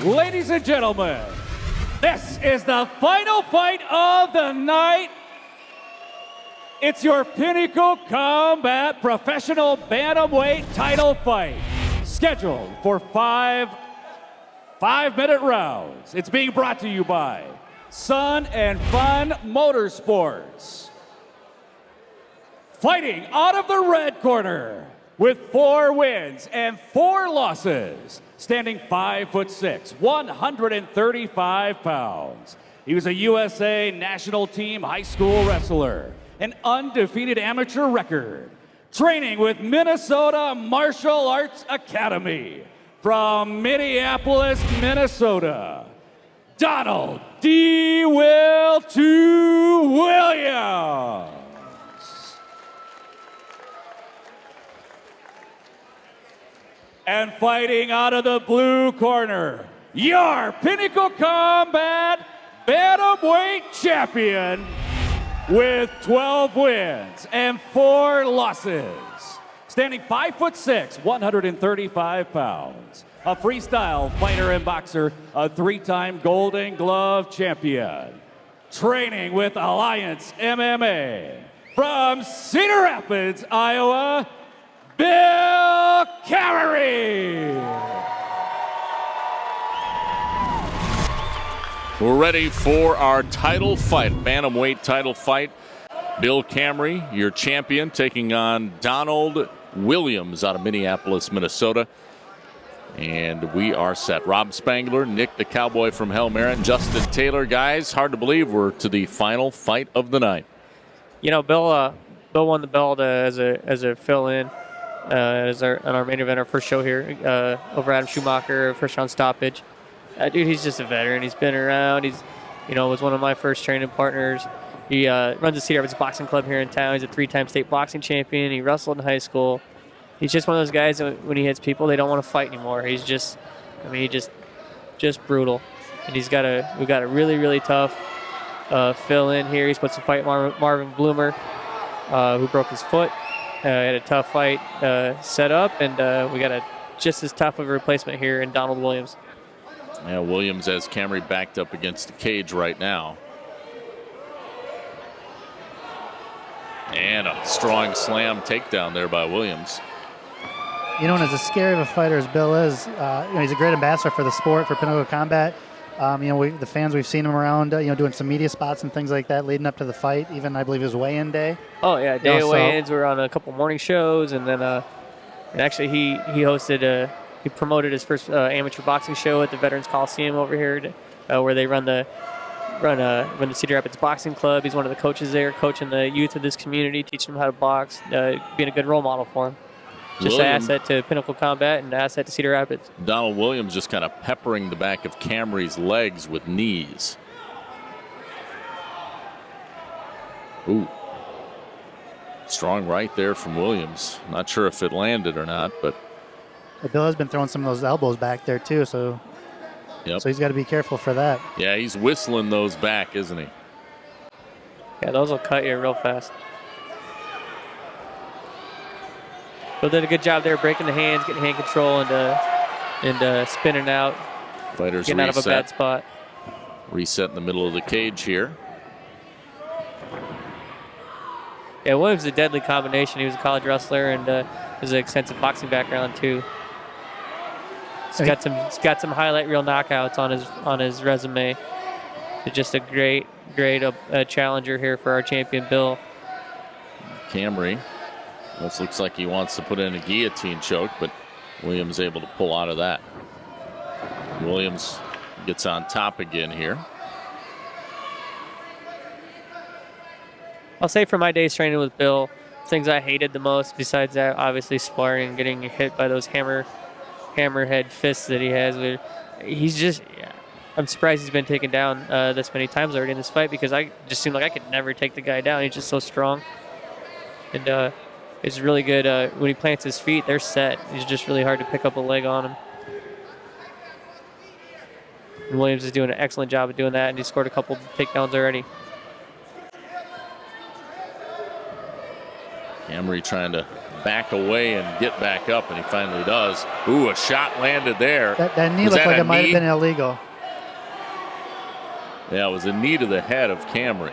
Ladies and gentlemen, this is the final fight of the night. It's your Pinnacle Combat Professional Bantamweight title fight, scheduled for five-minute rounds. It's being brought to you by Sun and Fun Motorsports. Fighting out of the red corner with 4 wins and 4 losses, standing 5'6", 135 pounds. He was a USA National Team high school wrestler, an undefeated amateur record, training with Minnesota Martial Arts Academy from Minneapolis, Minnesota. Donald D. Will to Williams. And fighting out of the blue corner, your Pinnacle Combat Bantamweight champion with 12 wins and 4 losses. Standing 5'6", 135 pounds. A freestyle fighter and boxer, a 3-time Golden Glove champion. Training with Alliance MMA. From Cedar Rapids, Iowa, Bill Kamery. We're ready for our title fight, bantamweight title fight. Bill Kamery, your champion, taking on Donald Williams out of Minneapolis, Minnesota. And we are set. Rob Spangler, Nick the Cowboy from Hell Marin, Justin Taylor. Guys, hard to believe we're to the final fight of the night. You know, Bill won the belt as a fill-in. As our main event, our first show here over Adam Schumacher, first round stoppage. Dude, he's just a veteran. He's been around. He's, was one of my first training partners. He runs the Cedar Rapids Boxing Club here in town. He's a 3-time state boxing champion. He wrestled in high school. He's just one of those guys that when he hits people, they don't want to fight anymore. He's just brutal. And we've got a really, really tough fill in here. He's supposed to fight Marvin Bloomer, who broke his foot. Had a tough fight set up, and we got just as tough of a replacement here in Donald Williams. Yeah, Williams has Kamery backed up against the cage right now. And a strong slam takedown there by Williams. And as as scary of a fighter as Bill is, he's a great ambassador for the sport, for Pinnacle Combat. The fans, we've seen him around, doing some media spots and things like that leading up to the fight. Even, I believe, his weigh-in day. Oh, yeah, day of weigh-ins. We're on a couple morning shows. And then and actually he hosted, he promoted his first amateur boxing show at the Veterans Coliseum over here where they run the Cedar Rapids Boxing Club. He's one of the coaches there, coaching the youth of this community, teaching them how to box, being a good role model for him. Just an asset to Pinnacle Combat and an asset to Cedar Rapids. Donald Williams just kind of peppering the back of Kamery's legs with knees. Ooh. Strong right there from Williams. Not sure if it landed or not, but Bill has been throwing some of those elbows back there, too, so he's got to be careful for that. Yeah, he's whistling those back, isn't he? Yeah, those will cut you real fast. Bill did a good job there, breaking the hands, getting hand control, and spinning out. Fighters getting out of a bad spot. Reset in the middle of the cage here. Yeah, Williams is a deadly combination. He was a college wrestler and has an extensive boxing background too. He's got some highlight reel knockouts on his resume. He's just a great challenger here for our champion Bill. Kamery. Almost looks like he wants to put in a guillotine choke, but Williams able to pull out of that. Williams gets on top again here. I'll say for my days training with Bill, things I hated the most, besides that, obviously sparring and getting hit by those hammerhead fists that he has. I'm surprised he's been taken down this many times already in this fight, because I just seemed like I could never take the guy down. He's just so strong. And it's really good. When he plants his feet, they're set. It's just really hard to pick up a leg on him. And Williams is doing an excellent job of doing that, and he scored a couple takedowns already. Kamery trying to back away and get back up, and he finally does. Ooh, a shot landed there. That knee Was looked that like a it might have knee? been illegal. Yeah, it was a knee to the head of Kamery.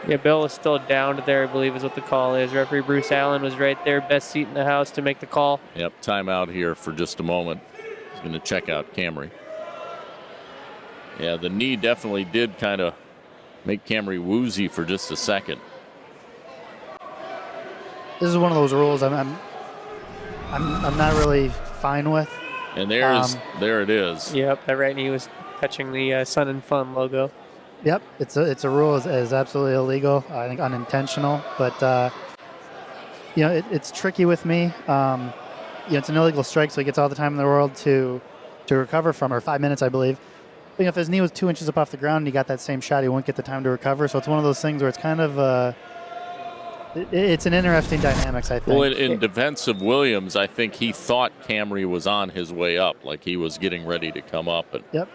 Yeah, Bill was still down there, I believe is what the call is. Referee Bruce Allen was right there, best seat in the house to make the call. Yep, timeout here for just a moment. He's going to check out Kamery. Yeah, the knee definitely did kind of make Kamery woozy for just a second. This is one of those rules I'm not really fine with. And there it is. Yep, that right knee was touching the Sun and Fun logo. Yep, it's a rule is absolutely illegal. I think unintentional, but it's tricky with me. It's an illegal strike, so he gets all the time in the world to recover from, or 5 minutes, I believe. But if his knee was 2 inches up off the ground and he got that same shot, he won't get the time to recover. So it's one of those things where it's kind of it's an interesting dynamics, I think. Well, in defense of Williams, I think he thought Kamery was on his way up, like he was getting ready to come up. But yep.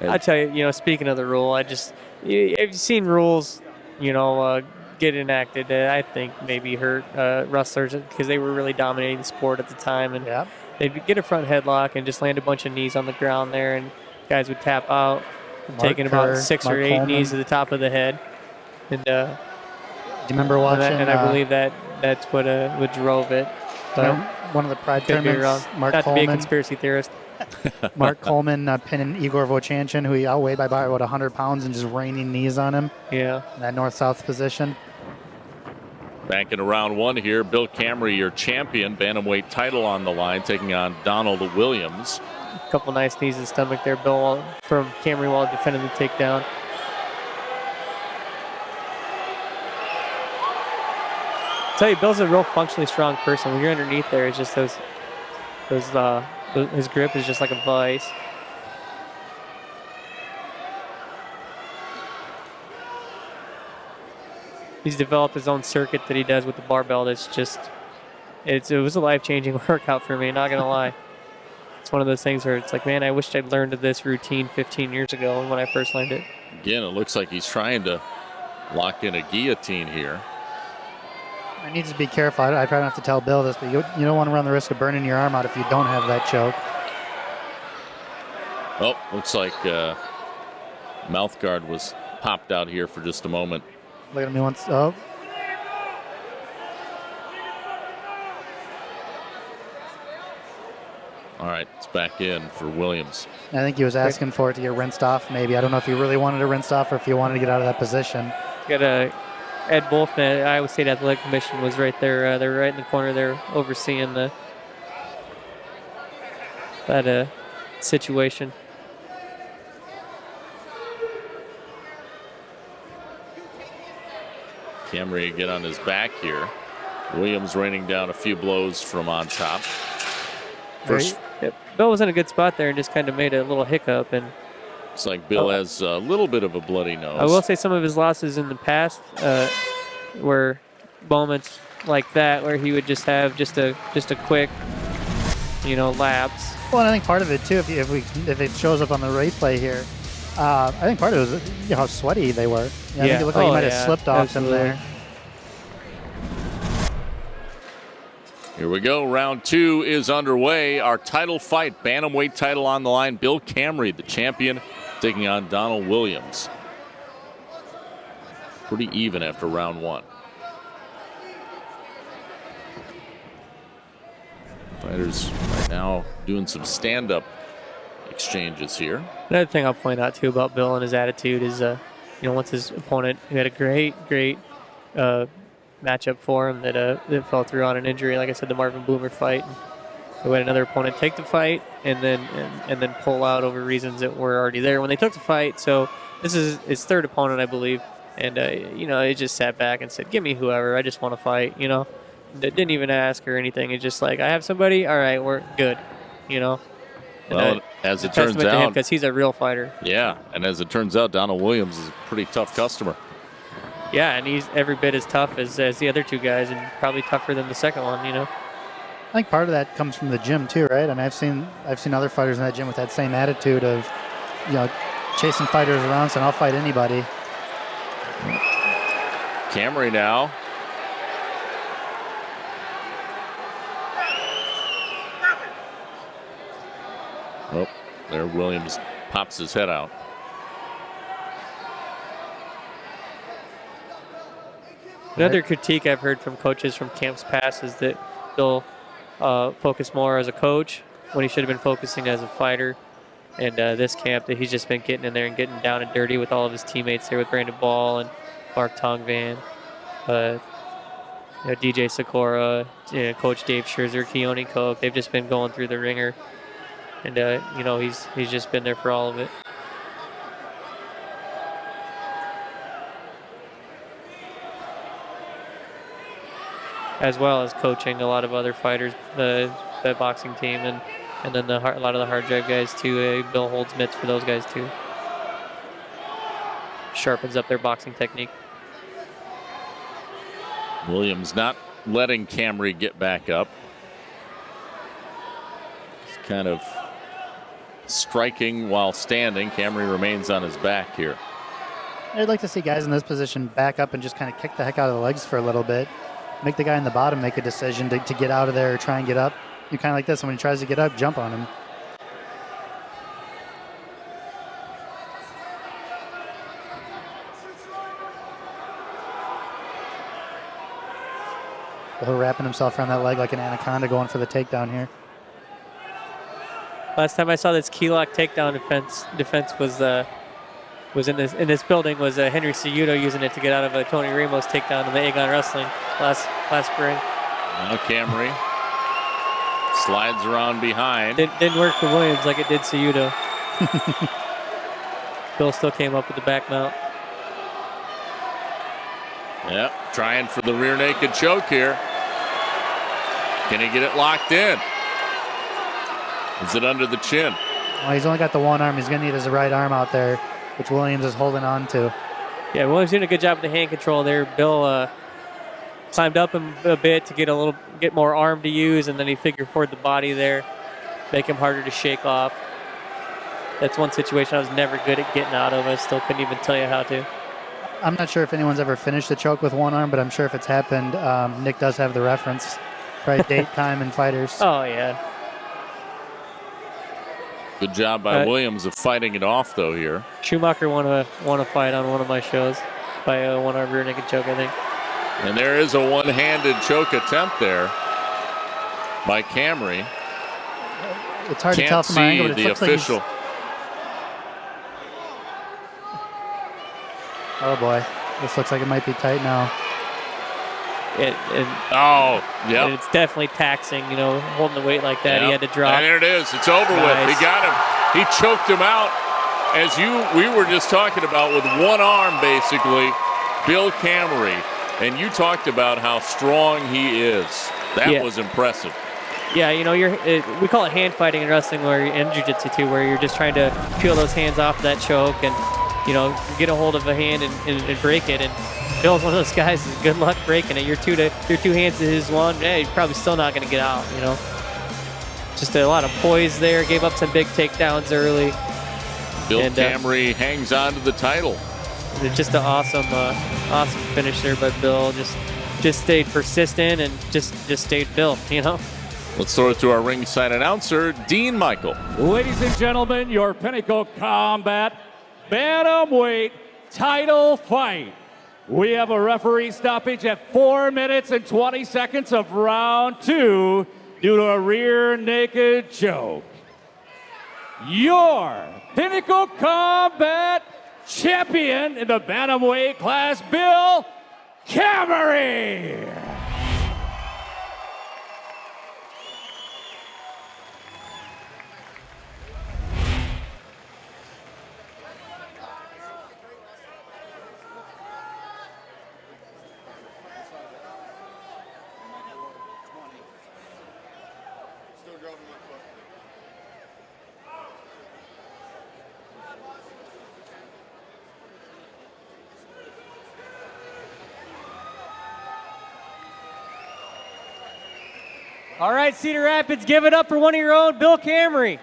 I tell you, speaking of the rule, I've seen rules, get enacted that I think maybe hurt wrestlers because they were really dominating the sport at the time, and they'd get a front headlock and just land a bunch of knees on the ground there, and guys would tap out, taking about 6 or 8 knees to the top of the head, and do you remember watching? And I believe that's what drove it. But one of the Pride could be tournaments, wrong. Mark Not Coleman. to be a conspiracy theorist. Mark Coleman pinning Igor Vochanchin, who he outweighed by about 100 pounds, and just raining knees on him. Yeah. In that north-south position. Back in round one here, Bill Kamery, your champion, bantamweight title on the line, taking on Donald Williams. A couple nice knees in the stomach there, Bill, from Kamery while defending the takedown. I'll tell you, Bill's a real functionally strong person. When you're underneath there, it's just his grip is just like a vice. He's developed his own circuit that he does with the barbell. That's just, it was a life-changing workout for me, not gonna lie. It's one of those things where it's like, man, I wished I'd learned this routine 15 years ago when I first learned it. Again, it looks like he's trying to lock in a guillotine here. I need to be careful. I probably don't have to tell Bill this, but you don't want to run the risk of burning your arm out if you don't have that choke. Oh, looks like mouth guard was popped out here for just a moment. Look at me once. Oh. All right, it's back in for Williams. I think he was asking for it to get rinsed off, maybe. I don't know if he really wanted it rinsed off or if he wanted to get out of that position. Got Ed Wolfman, Iowa State Athletic Commission, was right there. They're right in the corner there overseeing that situation. Kamery again on his back here. Williams raining down a few blows from on top. First, Yep. Bill was in a good spot there and just kind of made a little hiccup. And looks like Bill has a little bit of a bloody nose. I will say some of his losses in the past were moments like that where he would just have just a quick, lapse. Well, and I think part of it, too, if it shows up on the replay here, I think part of it was how sweaty they were. I think it looked like he might have slipped off some there. Here we go. Round two is underway. Our title fight, bantamweight title on the line. Bill Kamery, the champion, taking on Donald Williams. Pretty even after round one. Fighters right now doing some stand-up exchanges here. Another thing I'll point out, too, about Bill and his attitude is, once his opponent, who had a great matchup for him that fell through on an injury, like I said, the Marvin Bloomer fight. We had another opponent take the fight and then pull out over reasons that were already there when they took the fight. So this is his third opponent, I believe. And, he just sat back and said, give me whoever. I just want to fight, Didn't even ask or anything. It's just like, I have somebody. All right, we're good, Well, as it turns out, out, because he's a real fighter. Yeah, and as it turns out, Donald Williams is a pretty tough customer. Yeah, and he's every bit as tough as the other two guys, and probably tougher than the second one. I think part of that comes from the gym too, right? I mean, I've seen other fighters in that gym with that same attitude of, chasing fighters around, saying I'll fight anybody. Kamery now Oh, there Williams pops his head out. Another critique I've heard from coaches from camps past is that Bill focus more as a coach when he should have been focusing as a fighter. And this camp, that he's just been getting in there and getting down and dirty with all of his teammates there, with Brandon Ball and Mark Tongvan, DJ Sikora, Coach Dave Scherzer, Keone Koch. They've just been going through the ringer, and he's just been there for all of it. As well as coaching a lot of other fighters, the boxing team, and then a lot of the hard drive guys too. Bill holds mitts for those guys too. Sharpens up their boxing technique. Williams not letting Kamery get back up. He's kind of striking while standing. Kamery remains on his back here. I'd like to see guys in this position back up and just kind of kick the heck out of the legs for a little bit. Make the guy in the bottom make a decision to get out of there or try and get up. You kind of like this, and when he tries to get up, jump on him. He'll wrapping himself around that leg like an anaconda, going for the takedown here. Last time I saw this key lock takedown defense was in this building was Henry Cejudo using it to get out of a Tony Ramos takedown in the Aegon Wrestling last spring. Now Kamery slides around behind. Didn't work for Williams like it did Cejudo. Bill still came up with the back mount. Yep, trying for the rear naked choke here. Can he get it locked in? Is it under the chin? Well, he's only got the one arm. He's going to need his right arm out there, which Williams is holding on to. Yeah, Williams doing a good job with the hand control there. Bill climbed up him a bit to get more arm to use, and then he figured forward the body there, make him harder to shake off. That's one situation I was never good at getting out of. I still couldn't even tell you how to. I'm not sure if anyone's ever finished the choke with one arm, but I'm sure if it's happened, Nick does have the reference. Right, date, time, and fighters. Oh, yeah. Good job by Williams of fighting it off, though, here. Schumacher won a fight on one of my shows by a one-arm rear naked choke, I think. And there is a one-handed choke attempt there by Kamery. It's hard to tell from my angle, but it looks official. like oh boy, this looks like it might be tight now. Yeah. It's definitely taxing, holding the weight like that. Yep. He had to drop. And there it is. It's over with. He got him. He choked him out, as we were just talking about, with one arm, basically, Bill Kamery. And you talked about how strong he is. That was impressive. Yeah, we call it hand fighting in wrestling and jiu-jitsu too, where you're just trying to peel those hands off that choke and, get a hold of a hand and break it. And Bill's one of those guys. Good luck breaking it. Your two hands to his one. Hey, you're probably still not going to get out. Just a lot of poise there. Gave up some big takedowns early. Bill Kamery hangs on to the title. Just an awesome finish there by Bill. Just stayed persistent and just stayed Bill. Let's throw it to our ringside announcer, Dean Michael. Ladies and gentlemen, your Pinnacle Combat Bantamweight title fight. We have a referee stoppage at 4 minutes and 20 seconds of round 2 due to a rear naked choke. Your Pinnacle Combat champion in the Bantamweight class, Bill Kamery. All right, Cedar Rapids, give it up for one of your own, Bill Kamery.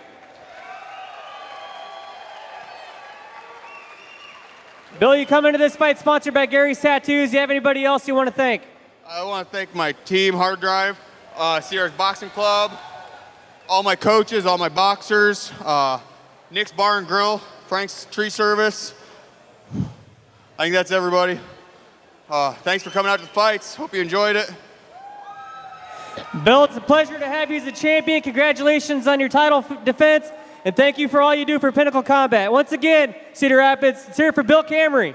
Bill, you come into this fight sponsored by Gary's Tattoos. Do you have anybody else you want to thank? I want to thank my team, Hard Drive, Sierra's Boxing Club, all my coaches, all my boxers, Nick's Bar and Grill, Frank's Tree Service. I think that's everybody. Thanks for coming out to the fights. Hope you enjoyed it. Bill, it's a pleasure to have you as a champion. Congratulations on your title defense, and thank you for all you do for Pinnacle Combat. Once again, Cedar Rapids, it's here for Bill Kamery.